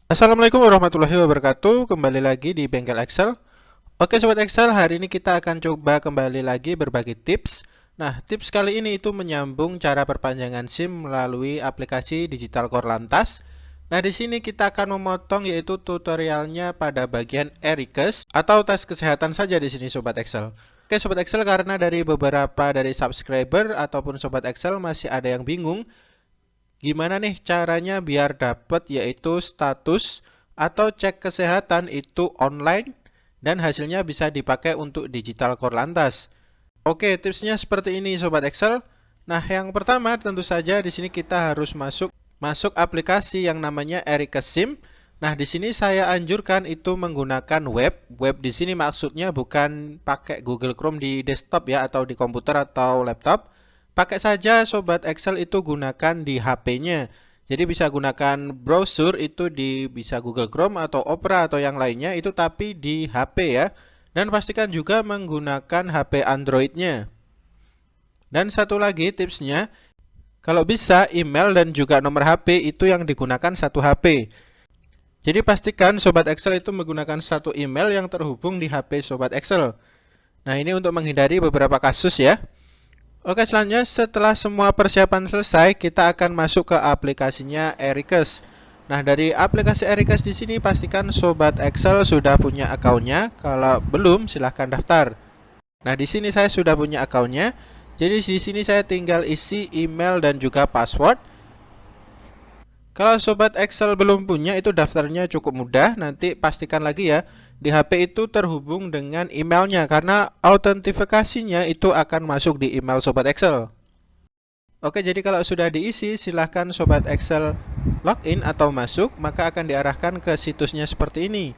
Assalamualaikum warahmatullahi wabarakatuh. Kembali lagi di Bengkel Excel. Oke Sobat Excel, hari ini kita akan coba kembali lagi berbagi tips. Nah, tips kali ini itu menyambung cara perpanjangan SIM melalui aplikasi Digital Korlantas. Nah, di sini kita akan memotong yaitu tutorialnya pada bagian e-request atau tes kesehatan saja di sini Sobat Excel. Oke Sobat Excel, karena dari beberapa dari subscriber ataupun Sobat Excel masih ada yang bingung gimana nih caranya biar dapat yaitu status atau cek kesehatan itu online dan hasilnya bisa dipakai untuk Digital Korlantas. Oke, tipsnya seperti ini Sobat Excel. Nah, yang pertama tentu saja di sini kita harus masuk aplikasi yang namanya e-request SIM. Nah, di sini saya anjurkan itu menggunakan web. Web di sini maksudnya bukan pakai Google Chrome di desktop ya atau di komputer atau laptop. Pakai saja Sobat Excel itu gunakan di HP-nya. Jadi bisa gunakan browser itu bisa Google Chrome atau Opera atau yang lainnya itu tapi di HP ya. Dan pastikan juga menggunakan HP Android-nya. Dan satu lagi tipsnya, kalau bisa email dan juga nomor HP itu yang digunakan satu HP. Jadi pastikan Sobat Excel itu menggunakan satu email yang terhubung di HP Sobat Excel. Nah, ini untuk menghindari beberapa kasus ya. Oke, selanjutnya setelah semua persiapan selesai, kita akan masuk ke aplikasinya e-request. Nah, dari aplikasi e-request di sini pastikan Sobat Excel sudah punya akunnya. Kalau belum, silahkan daftar. Nah, di sini saya sudah punya akunnya. Jadi di sini saya tinggal isi email dan juga password. Kalau Sobat Excel belum punya, itu daftarnya cukup mudah. Nanti pastikan lagi ya, di HP itu terhubung dengan emailnya karena autentifikasinya itu akan masuk di email Sobat Excel. Oke, jadi kalau sudah diisi, silahkan Sobat Excel login atau masuk, maka akan diarahkan ke situsnya seperti ini.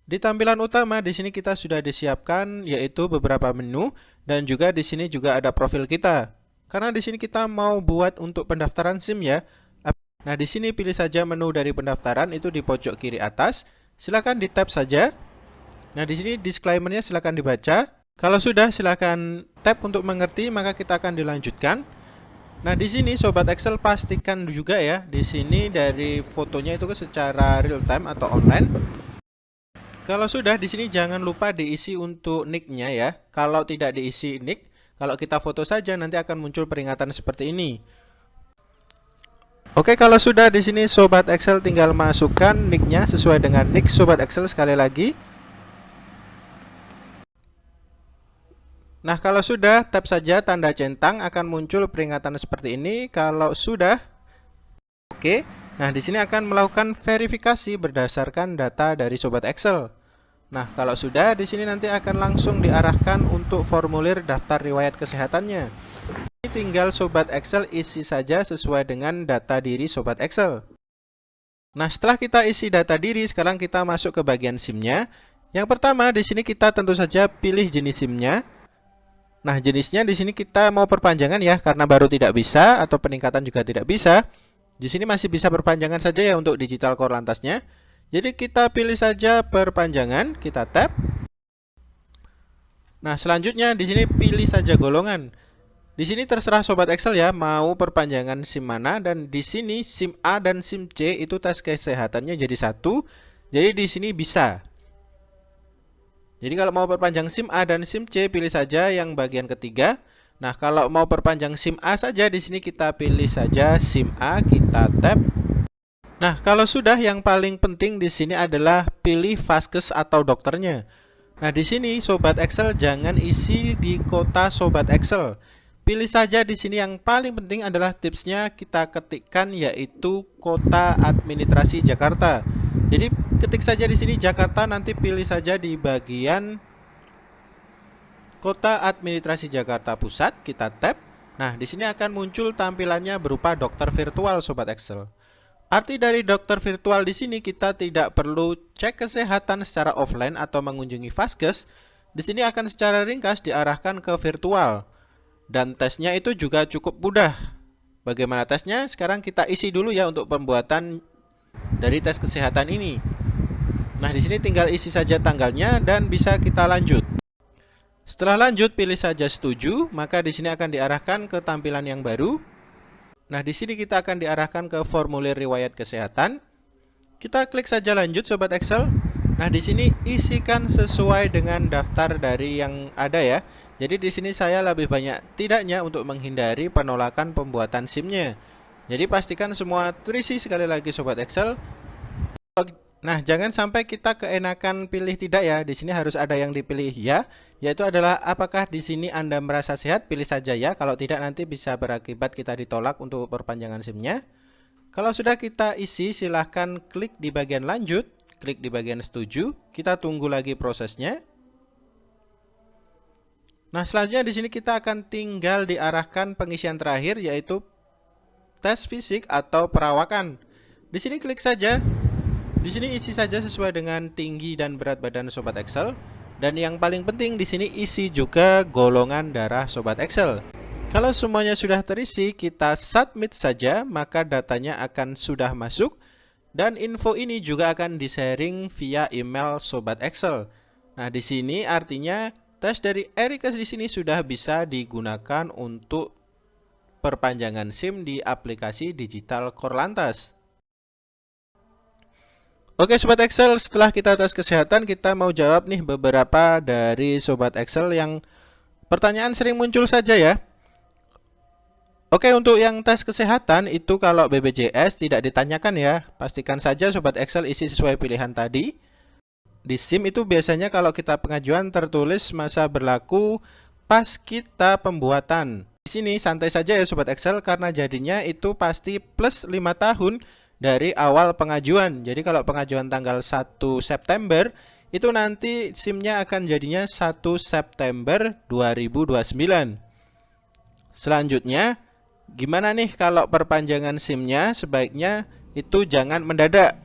Di tampilan utama di sini kita sudah disiapkan yaitu beberapa menu dan juga di sini juga ada profil kita. Karena di sini kita mau buat untuk pendaftaran SIM ya. Nah, di sini pilih saja menu dari pendaftaran itu di pojok kiri atas. Silahkan di tap saja. Nah, di sini disclaimer-nya silakan dibaca. Kalau sudah, silakan tap untuk mengerti, maka kita akan dilanjutkan. Nah, di sini Sobat Excel pastikan juga ya, di sini dari fotonya itu secara real time atau online. Kalau sudah, di sini jangan lupa diisi untuk nick-nya ya. Kalau tidak diisi nick, kalau kita foto saja nanti akan muncul peringatan seperti ini. Oke, kalau sudah di sini Sobat Excel tinggal masukkan nick-nya sesuai dengan nick Sobat Excel sekali lagi. Nah, kalau sudah, tap saja tanda centang akan muncul peringatan seperti ini. Kalau sudah, oke. Nah, di sini akan melakukan verifikasi berdasarkan data dari Sobat Excel. Nah, kalau sudah, di sini nanti akan langsung diarahkan untuk formulir daftar riwayat kesehatannya. Ini tinggal Sobat Excel isi saja sesuai dengan data diri Sobat Excel. Nah, setelah kita isi data diri, sekarang kita masuk ke bagian SIM-nya. Yang pertama, di sini kita tentu saja pilih jenis SIM-nya. Nah, jenisnya di sini kita mau perpanjangan ya, karena baru tidak bisa atau peningkatan juga tidak bisa. Di sini masih bisa perpanjangan saja ya untuk Digital Korlantasnya. Jadi kita pilih saja perpanjangan, kita tap. Nah, selanjutnya di sini pilih saja golongan. Di sini terserah Sobat Excel ya, mau perpanjangan SIM mana, dan di sini SIM A dan SIM C itu tes kesehatannya jadi satu. Jadi di sini bisa. Jadi kalau mau perpanjang SIM A dan SIM C, pilih saja yang bagian ketiga. Nah, kalau mau perpanjang SIM A saja, di sini kita pilih saja SIM A, kita tap. Nah, kalau sudah, yang paling penting di sini adalah pilih vaskes atau dokternya. Nah, di sini Sobat Excel jangan isi di kota Sobat Excel. Pilih saja di sini yang paling penting adalah tipsnya kita ketikkan yaitu kota administrasi Jakarta. Jadi ketik saja di sini Jakarta, nanti pilih saja di bagian kota administrasi Jakarta Pusat, kita tap. Nah, di sini akan muncul tampilannya berupa dokter virtual Sobat Excel. Arti dari dokter virtual di sini kita tidak perlu cek kesehatan secara offline atau mengunjungi vaskes. Di sini akan secara ringkas diarahkan ke virtual. Dan tesnya itu juga cukup mudah. Bagaimana tesnya? Sekarang kita isi dulu ya untuk pembuatan dari tes kesehatan ini. Nah, di sini tinggal isi saja tanggalnya dan bisa kita lanjut. Setelah lanjut, pilih saja setuju, maka di sini akan diarahkan ke tampilan yang baru. Nah, di sini kita akan diarahkan ke formulir riwayat kesehatan. Kita klik saja lanjut Sobat Excel. Nah, di sini isikan sesuai dengan daftar dari yang ada ya. Jadi di sini saya lebih banyak tidaknya untuk menghindari penolakan pembuatan SIM-nya. Jadi pastikan semua terisi sekali lagi Sobat Excel. Nah, jangan sampai kita keenakan pilih tidak ya. Di sini harus ada yang dipilih ya, yaitu adalah apakah di sini Anda merasa sehat, pilih saja ya. Kalau tidak nanti bisa berakibat kita ditolak untuk perpanjangan SIM-nya. Kalau sudah kita isi, silahkan klik di bagian lanjut, klik di bagian setuju. Kita tunggu lagi prosesnya. Nah, selanjutnya di sini kita akan tinggal diarahkan pengisian terakhir, yaitu tes fisik atau perawakan. Di sini klik saja. Di sini isi saja sesuai dengan tinggi dan berat badan Sobat Excel. Dan yang paling penting di sini isi juga golongan darah Sobat Excel. Kalau semuanya sudah terisi, kita submit saja, maka datanya akan sudah masuk. Dan info ini juga akan di-sharing via email Sobat Excel. Nah, di sini artinya tes dari Erika di sini sudah bisa digunakan untuk perpanjangan SIM di aplikasi Digital Korlantas. Oke Sobat Excel, setelah kita tes kesehatan, kita mau jawab nih beberapa dari Sobat Excel yang pertanyaan sering muncul saja ya. Oke, untuk yang tes kesehatan itu kalau BPJS tidak ditanyakan ya. Pastikan saja Sobat Excel isi sesuai pilihan tadi. Di SIM itu biasanya kalau kita pengajuan tertulis masa berlaku pas kita pembuatan. Di sini santai saja ya Sobat Excel, karena jadinya itu pasti plus 5 tahun dari awal pengajuan. Jadi kalau pengajuan tanggal 1 September itu nanti SIM-nya akan jadinya 1 September 2029. Selanjutnya, gimana nih kalau perpanjangan SIM-nya? Sebaiknya itu jangan mendadak.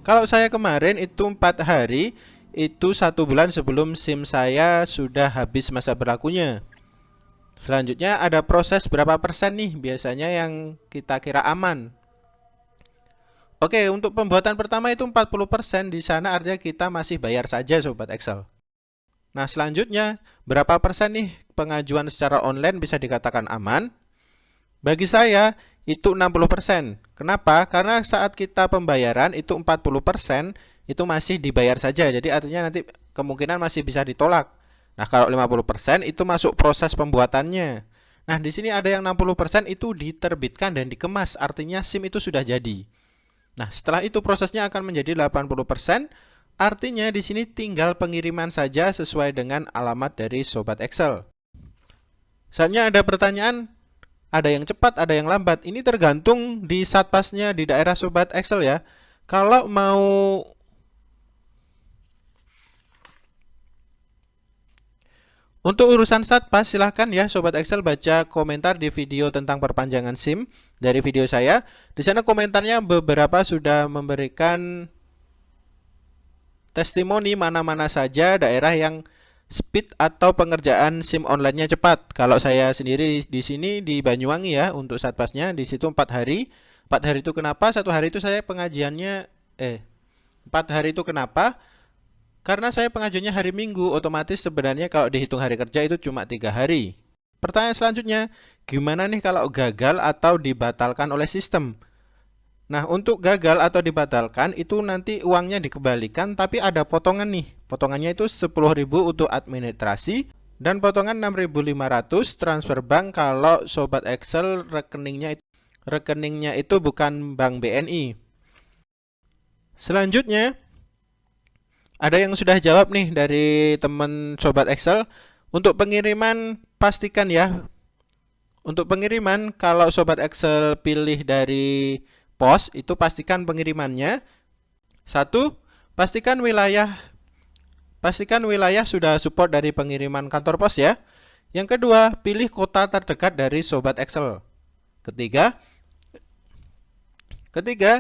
Kalau saya kemarin itu 4 hari, itu 1 bulan sebelum SIM saya sudah habis masa berlakunya. Selanjutnya ada proses berapa persen nih biasanya yang kita kira aman. Oke, untuk pembuatan pertama itu 40%, di sana artinya kita masih bayar saja Sobat Excel. Nah, selanjutnya berapa persen nih pengajuan secara online bisa dikatakan aman? Bagi saya itu 60%. Kenapa? Karena saat kita pembayaran itu 40% itu masih dibayar saja. Jadi artinya nanti kemungkinan masih bisa ditolak. Nah, kalau 50% itu masuk proses pembuatannya. Nah, di sini ada yang 60% itu diterbitkan dan dikemas, artinya SIM itu sudah jadi. Nah, setelah itu prosesnya akan menjadi 80%, artinya di sini tinggal pengiriman saja sesuai dengan alamat dari Sobat Excel. Selanjutnya ada pertanyaan, ada yang cepat, ada yang lambat. Ini tergantung di satpasnya di daerah Sobat Excel ya. Kalau mau untuk urusan satpas, silahkan ya Sobat Excel baca komentar di video tentang perpanjangan SIM dari video saya. Di sana komentarnya beberapa sudah memberikan testimoni mana-mana saja daerah yang speed atau pengerjaan SIM online-nya cepat. Kalau saya sendiri di sini di Banyuwangi ya, untuk satpasnya di situ 4 hari. 4 hari itu kenapa? 1 hari itu saya pengajiannya 4 hari itu kenapa? Karena saya pengajuannya hari Minggu, otomatis sebenarnya kalau dihitung hari kerja itu cuma 3 hari. Pertanyaan selanjutnya, gimana nih kalau gagal atau dibatalkan oleh sistem? Nah, untuk gagal atau dibatalkan itu nanti uangnya dikembalikan, tapi ada potongan nih. Potongannya itu 10.000 untuk administrasi dan potongan 6.500 transfer bank kalau Sobat Excel rekeningnya itu bukan bank BNI. Selanjutnya, ada yang sudah jawab nih dari teman Sobat Excel. Untuk pengiriman pastikan ya. Untuk pengiriman kalau Sobat Excel pilih dari pos, itu pastikan pengirimannya. 1. Pastikan wilayah sudah support dari pengiriman kantor pos ya. Yang kedua, pilih kota terdekat dari Sobat Excel. Ketiga,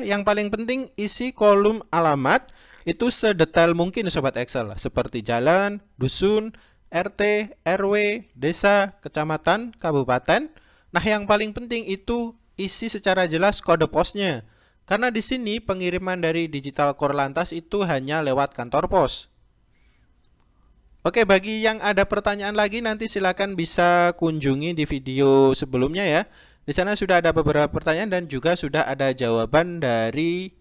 yang paling penting isi kolom alamat itu sedetail mungkin Sobat Excel, seperti jalan, dusun, RT, RW, desa, kecamatan, kabupaten. Nah, yang paling penting itu isi secara jelas kode posnya. Karena di sini pengiriman dari Digital Korlantas itu hanya lewat kantor pos. Oke, bagi yang ada pertanyaan lagi nanti silakan bisa kunjungi di video sebelumnya ya. Di sana sudah ada beberapa pertanyaan dan juga sudah ada jawaban dari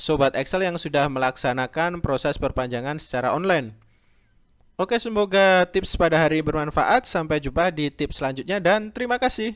Sobat Excel yang sudah melaksanakan proses perpanjangan secara online. Oke, semoga tips pada hari ini bermanfaat. Sampai jumpa di tips selanjutnya dan terima kasih.